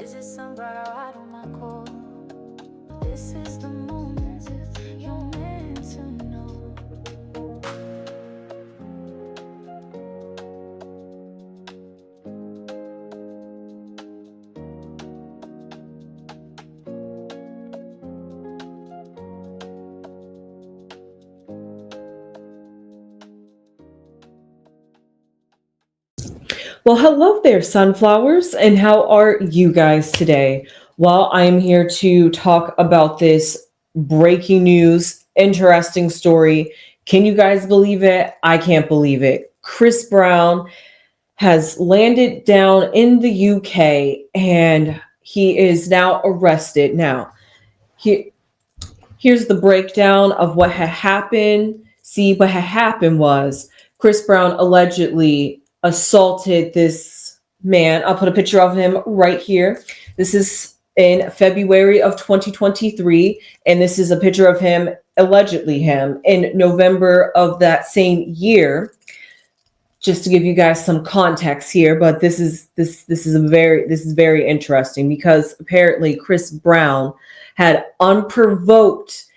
visit some brother right on my call. This is the moment you're meant to know. Well, hello there, sunflowers, and how are you guys today? Well, I'm here to talk about this breaking news, interesting story. Can you guys believe it? I can't believe it. Chris Brown has landed down in the UK and he is now arrested. Now, he, here's the breakdown of what had happened. See, what had happened was Chris Brown allegedly assaulted this man. I'll put a picture of him right here. This is in February of 2023, and this is a picture of him, allegedly him, in November of that same year. Just to give you guys some context here, but this is very interesting because apparently Chris Brown had unprovoked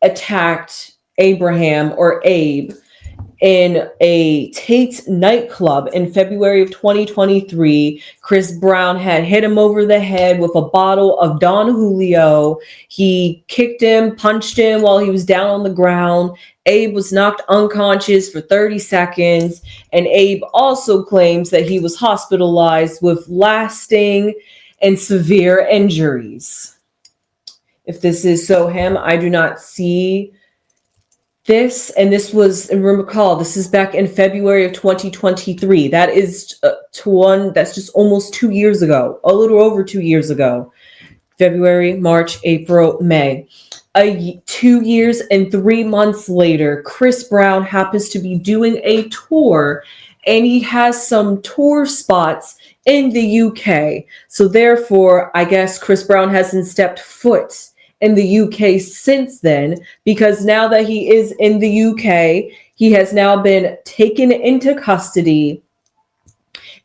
attacked Abraham or Abe in a Tate nightclub in February of 2023. Chris Brown had hit him over the head with a bottle of Don Julio. He kicked him, punched him while he was down on the ground. Abe was knocked unconscious for 30 seconds. And Abe also claims that he was hospitalized with lasting and severe injuries. If this is so him, I do not see this. And this was, and recall, this is back in February of 2023. That is that's just almost 2 years ago, a little over 2 years ago. February, March, April, May. 2 years and 3 months later, Chris Brown happens to be doing a tour, and he has some tour spots in the UK. So therefore, I guess Chris Brown hasn't stepped foot in the UK since then, because now that he is in the UK, he has now been taken into custody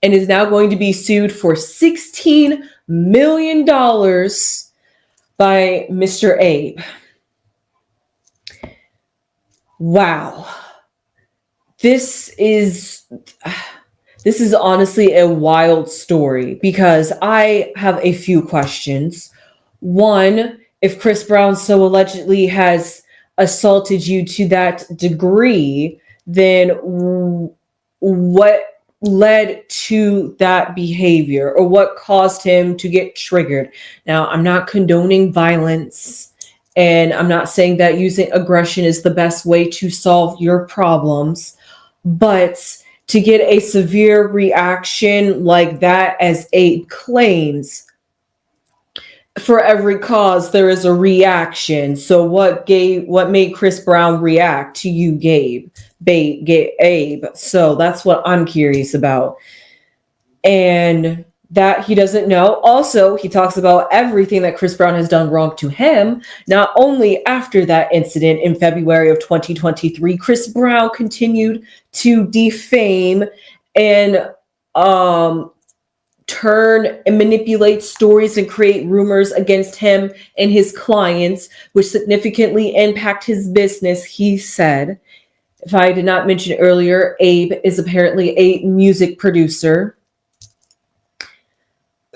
and is now going to be sued for $16 million by Mr. Abe. Wow. This is honestly a wild story because I have a few questions. One, if Chris Brown so allegedly has assaulted you to that degree, then what led to that behavior, or what caused him to get triggered? Now, I'm not condoning violence, and I'm not saying that using aggression is the best way to solve your problems, but to get a severe reaction like that, as Abe claims, for every cause there is a reaction. So what made Chris Brown react to you, Abe? So that's what I'm curious about. And that he doesn't know. Also, he talks about everything that Chris Brown has done wrong to him. Not only after that incident in February of 2023, Chris Brown continued to defame and turn and manipulate stories and create rumors against him and his clients, which significantly impact his business, he said. If I did not mention earlier, Abe is apparently a music producer.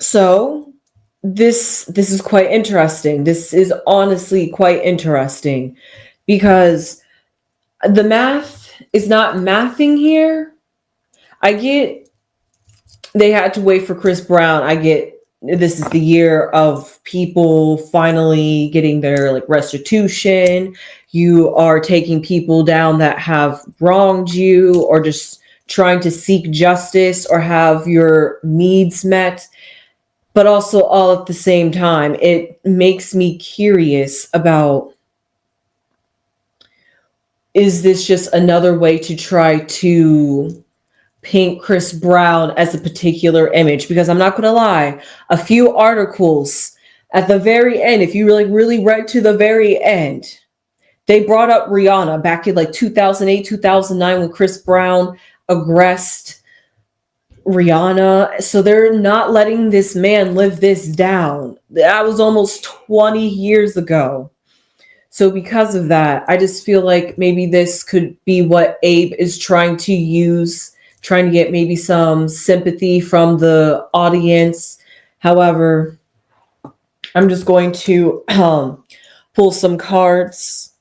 So this is quite interesting. This is honestly quite interesting because the math is not mathing here. I get they had to wait for Chris Brown. I get this is the year of people finally getting their restitution. You are taking people down that have wronged you, or just trying to seek justice or have your needs met. But also, all at the same time, it makes me curious about, is this just another way to try to paint Chris Brown as a particular image? Because I'm not going to lie, a few articles at the very end, if you really read to the very end, they brought up Rihanna back in 2008, 2009, when Chris Brown aggressed Rihanna. So they're not letting this man live this down. That was almost 20 years ago. So because of that, I just feel like maybe this could be what Abe is trying to use, trying to get maybe some sympathy from the audience. However, I'm just going to pull some cards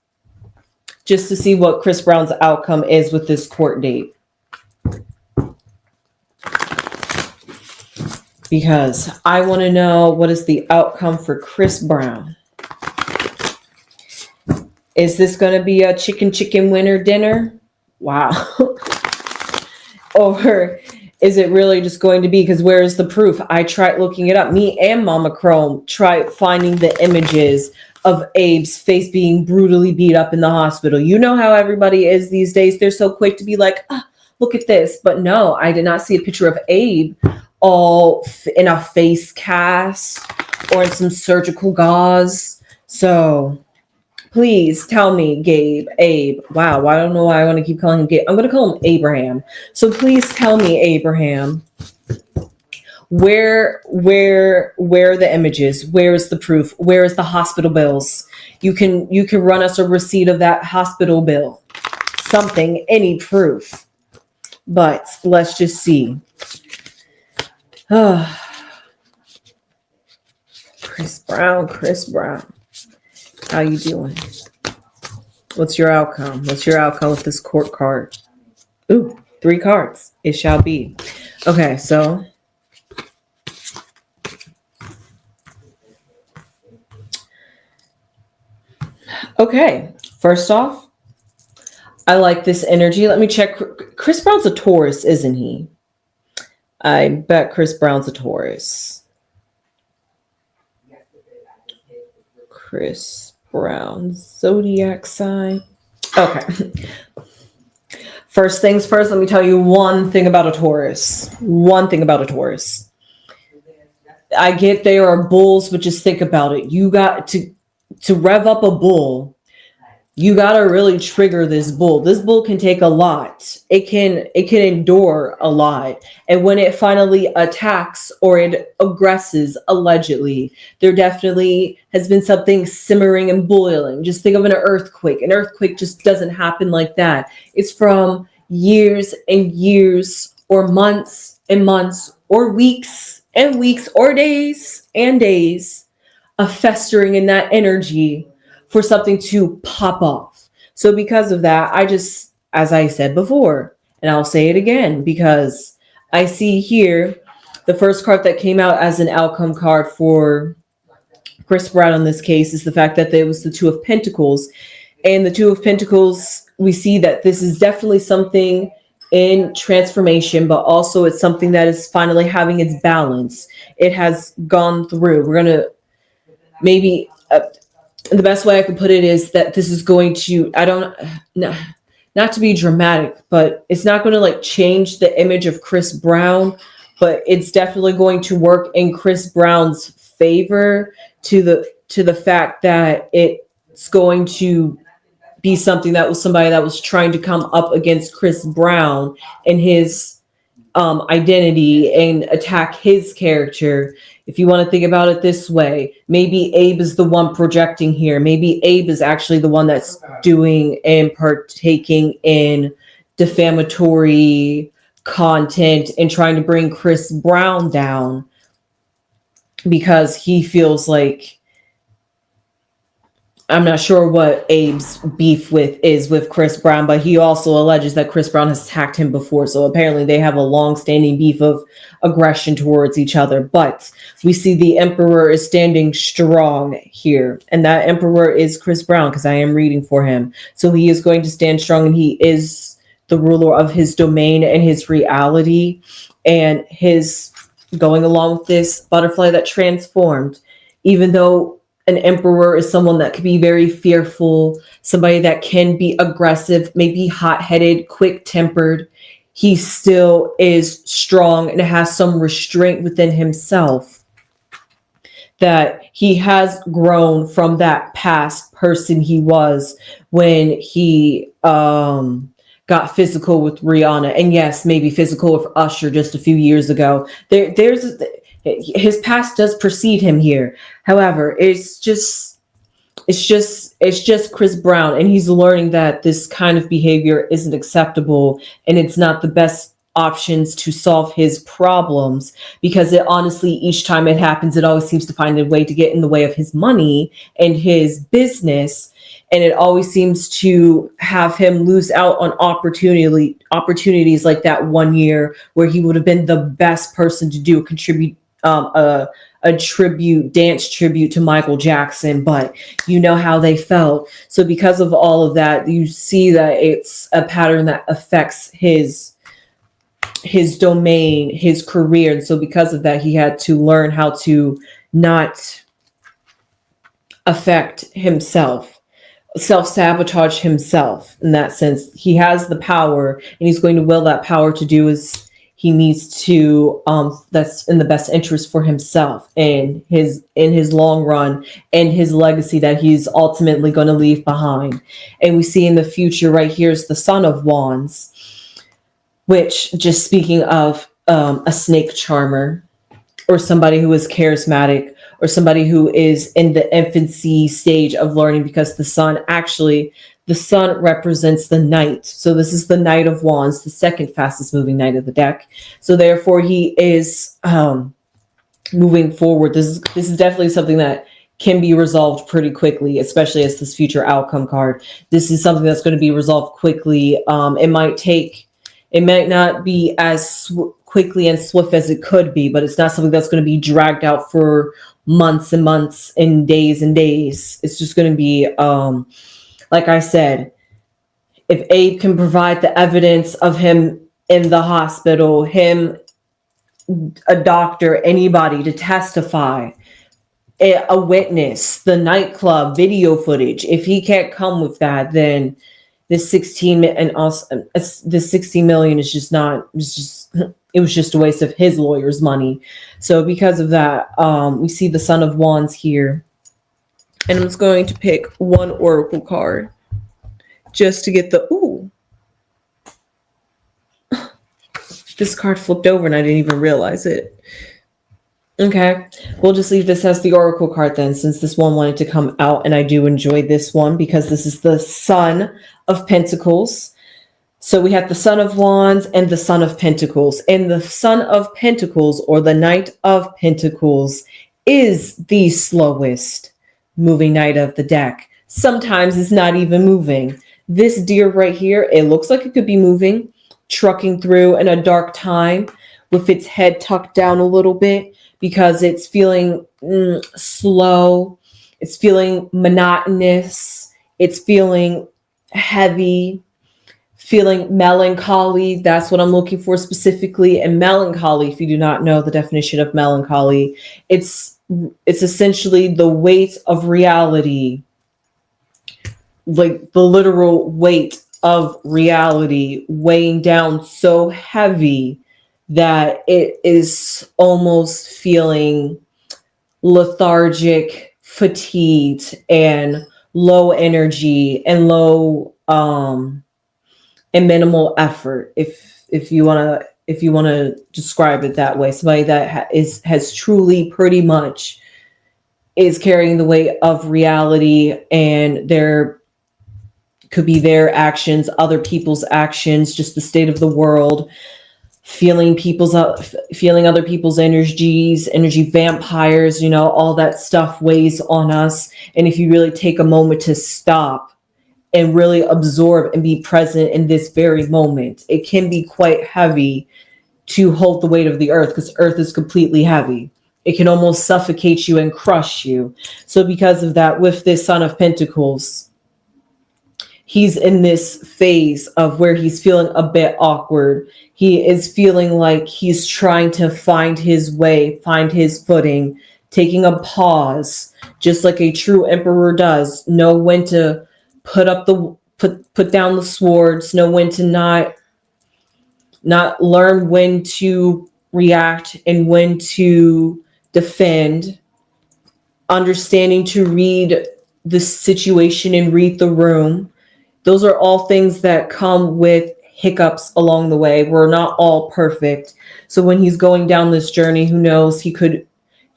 just to see what Chris Brown's outcome is with this court date. Because I want to know, what is the outcome for Chris Brown? Is this going to be a chicken winner dinner? Wow. Or is it really just going to be, because where's the proof? I tried looking it up. Me and Mama Chrome tried finding the images of Abe's face being brutally beat up in the hospital. You know how everybody is these days. They're so quick to be like, look at this. But no, I did not see a picture of Abe all in a face cast or in some surgical gauze. So please tell me, Abe. Wow, I don't know why I want to keep calling him Gabe. I'm going to call him Abraham. So please tell me, Abraham, where are the images? Where is the proof? Where is the hospital bills? You can run us a receipt of that hospital bill. Something, any proof. But let's just see. Chris Brown. How you doing? What's your outcome? What's your outcome with this court card? Ooh, 3 cards. It shall be. Okay, so okay. First off, I like this energy. Let me check. Chris Brown's a Taurus, isn't he? I bet Chris Brown's a Taurus. Chris Brown, zodiac sign. Okay. First things first, let me tell you one thing about a Taurus. I get there are bulls, but just think about it. You got to rev up a bull. You got to really trigger this bull. This bull can take a lot. It can endure a lot. And when it finally attacks or it aggresses, allegedly, there definitely has been something simmering and boiling. Just think of an earthquake. An earthquake just doesn't happen like that. It's from years and years, or months and months, or weeks and weeks, or days and days of festering in that energy for something to pop off. So because of that, I just, as I said before, and I'll say it again, because I see here the first card that came out as an outcome card for Chris Brown in this case is the fact that there was the 2 of Pentacles. And the 2 of Pentacles, we see that this is definitely something in transformation, but also it's something that is finally having its balance. It has gone through. We're going to maybe... the best way I could put it is that this is going to, not to be dramatic, but it's not going to like change the image of Chris Brown, but it's definitely going to work in Chris Brown's favor to the fact that it's going to be something that was somebody that was trying to come up against Chris Brown and his identity and attack his character. If you want to think about it this way, maybe Abe is the one projecting here. Maybe Abe is actually the one that's doing and partaking in defamatory content and trying to bring Chris Brown down because he feels like, I'm not sure what Abe's beef is with Chris Brown, but he also alleges that Chris Brown has attacked him before. So apparently they have a long-standing beef of aggression towards each other. But we see the Emperor is standing strong here. And that Emperor is Chris Brown, because I am reading for him. So he is going to stand strong, and he is the ruler of his domain and his reality. And his going along with this butterfly that transformed, even though an emperor is someone that can be very fearful, somebody that can be aggressive, maybe hot-headed, quick-tempered. He still is strong and has some restraint within himself, that he has grown from that past person he was when he got physical with Rihanna, and yes, maybe physical with Usher just a few years ago. There's his past does precede him here. However, it's just Chris Brown, and he's learning that this kind of behavior isn't acceptable, and it's not the best options to solve his problems, because it honestly, each time it happens, it always seems to find a way to get in the way of his money and his business, and it always seems to have him lose out on opportunities like that one year where he would have been the best person to do a dance tribute to Michael Jackson, but you know how they felt. So because of all of that, you see that it's a pattern that affects his domain, his career. And so because of that, he had to learn how to not affect himself, self-sabotage himself. In that sense, he has the power, and he's going to will that power to do as he needs to, that's in the best interest for himself and in his long run, and his legacy that he's ultimately going to leave behind. And we see in the future right here is the Son of Wands, which, just speaking of a snake charmer, or somebody who is charismatic, or somebody who is in the infancy stage of learning, because the sun represents the knight. So this is the Knight of Wands, the second fastest moving knight of the deck. So therefore he is moving forward. This is definitely something that can be resolved pretty quickly, especially as this future outcome card. This is something that's going to be resolved quickly. It might not be as quickly and swift as it could be, but it's not something that's going to be dragged out for months and months and days and days. It's just going to be, like I said, if Abe can provide the evidence of him in the hospital, him, a doctor, anybody to testify, a witness, the nightclub video footage, if he can't come with that, then this 16 and also this 16 million is just not, it was just a waste of his lawyer's money. So because of that, we see the Son of Wands here. And I'm just going to pick one oracle card just to get this card flipped over and I didn't even realize it. Okay, we'll just leave this as the oracle card then, since this one wanted to come out, and I do enjoy this one because this is the Son of Pentacles. So we have the Son of Wands and the Son of Pentacles. And the Son of Pentacles, or the Knight of Pentacles, is the slowest moving knight of the deck. Sometimes it's not even moving. This deer right here, it looks like it could be moving, trucking through in a dark time with its head tucked down a little bit, because it's feeling slow. It's feeling monotonous. It's feeling heavy, feeling melancholy. That's what I'm looking for specifically. And melancholy, if you do not know the definition of melancholy, it's essentially the weight of reality, like the literal weight of reality weighing down so heavy that it is almost feeling lethargic, fatigued, and low energy, and low and minimal effort, if you want to describe it that way. Somebody that has truly pretty much is carrying the weight of reality, and there could be their actions, other people's actions, just the state of the world, feeling other people's energy vampires, all that stuff weighs on us. And if you really take a moment to stop and really absorb and be present in this very moment, it can be quite heavy to hold the weight of the earth, because earth is completely heavy. It can almost suffocate you and crush you. So because of that, with this Son of Pentacles, he's in this phase of where he's feeling a bit awkward. He is feeling like he's trying to find his way, find his footing, taking a pause, just like a true emperor does. Know when to put down the swords, know when to not learn when to react and when to defend, understanding to read the situation and read the room. those are all things that come with hiccups along the way. We're not all perfect. So when he's going down this journey, who knows? He could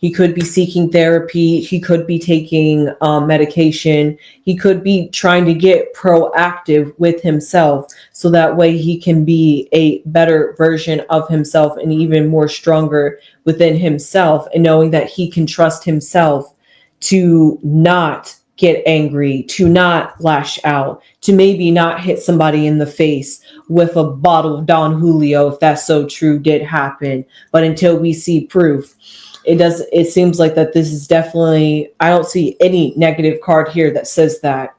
be seeking therapy. He could be taking medication. He could be trying to get proactive with himself so that way he can be a better version of himself and even more stronger within himself, and knowing that he can trust himself to not get angry, to not lash out, to maybe not hit somebody in the face with a bottle of Don Julio, if that's so true did happen. But until we see proof, it seems like that this is definitely, I don't see any negative card here that says that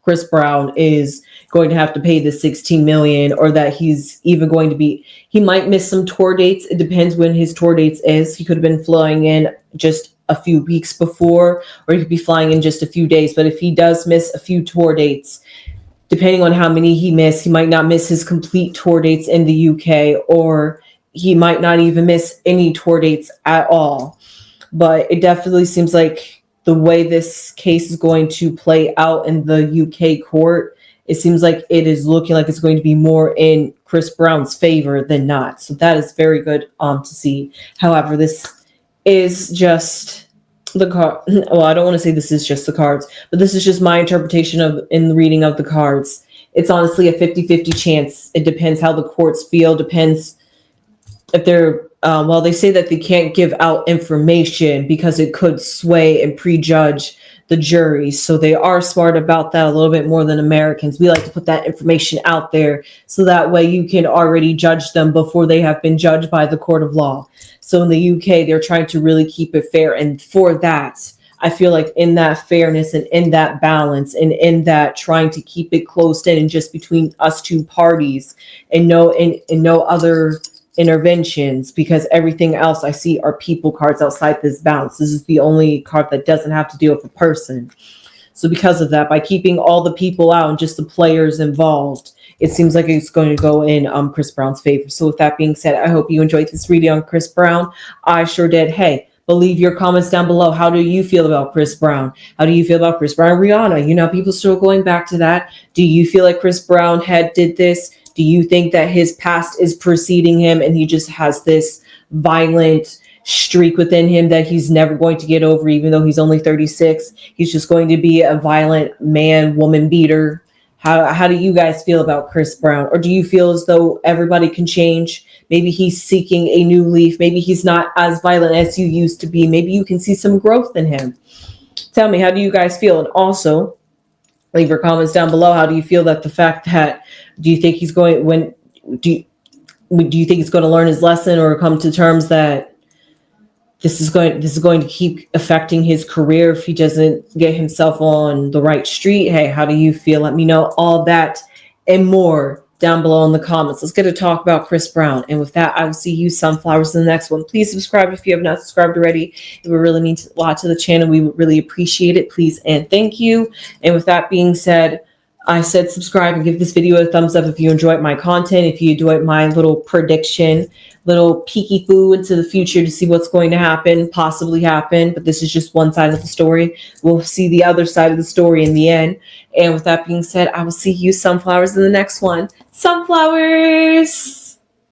Chris Brown is going to have to pay the 16 million, or that he's even going to be, he might miss some tour dates. It depends when his tour dates is. He could have been flying in just a few weeks before, or he could be flying in just a few days. But if he does miss a few tour dates, depending on how many he missed, he might not miss his complete tour dates in the UK, or he might not even miss any tour dates at all. But it definitely seems like the way this case is going to play out in the UK court, it seems like it is looking like it's going to be more in Chris Brown's favor than not. So that is very good to see. However, this is just the card. Well, I don't want to say this is just the cards, but this is just my interpretation of in the reading of the cards. It's honestly a 50-50 chance. It depends how the courts feel. Depends if they're well, they say that they can't give out information because it could sway and prejudge the jury. So they are smart about that a little bit more than Americans. We like to put that information out there so that way you can already judge them before they have been judged by the court of law. So in the UK, they're trying to really keep it fair. And for that, I feel like in that fairness and in that balance and in that trying to keep it closed in and just between us two parties and no other interventions, because everything else I see are people cards outside this balance. This is the only card that doesn't have to deal with a person. So because of that, by keeping all the people out and just the players involved, it seems like it's going to go in Chris Brown's favor. So with that being said, I hope you enjoyed this video on Chris Brown. I sure did. Hey, but leave your comments down below. How do you feel about Chris Brown? How do you feel about Chris Brown and Rihanna? You know, people still going back to that. Do you feel like Chris Brown did this? Do you think that his past is preceding him and he just has this violent streak within him that he's never going to get over, even though he's only 36? He's just going to be a violent man, woman beater. How do you guys feel about Chris Brown? Or do you feel as though everybody can change? Maybe he's seeking a new leaf. Maybe he's not as violent as you used to be. Maybe you can see some growth in him. Tell me, how do you guys feel? And also, leave your comments down below. How do you feel that the fact that, do you think he's going, do you think he's going to learn his lesson or come to terms that this is going to keep affecting his career if he doesn't get himself on the right street? Hey, how do you feel? Let me know all that and more down below in the comments. Let's get to talk about Chris Brown. And with that, I will see you sunflowers in the next one. Please subscribe if you have not subscribed already. It would really mean a lot to the channel. We would really appreciate it. Please and thank you. And with that being said, I said subscribe and give this video a thumbs up if you enjoyed my content, if you enjoyed my little prediction, little peeky foo into the future to see what's going to happen, possibly happen. But this is just one side of the story. We'll see the other side of the story in the end. And with that being said, I will see you sunflowers in the next one. Sunflowers!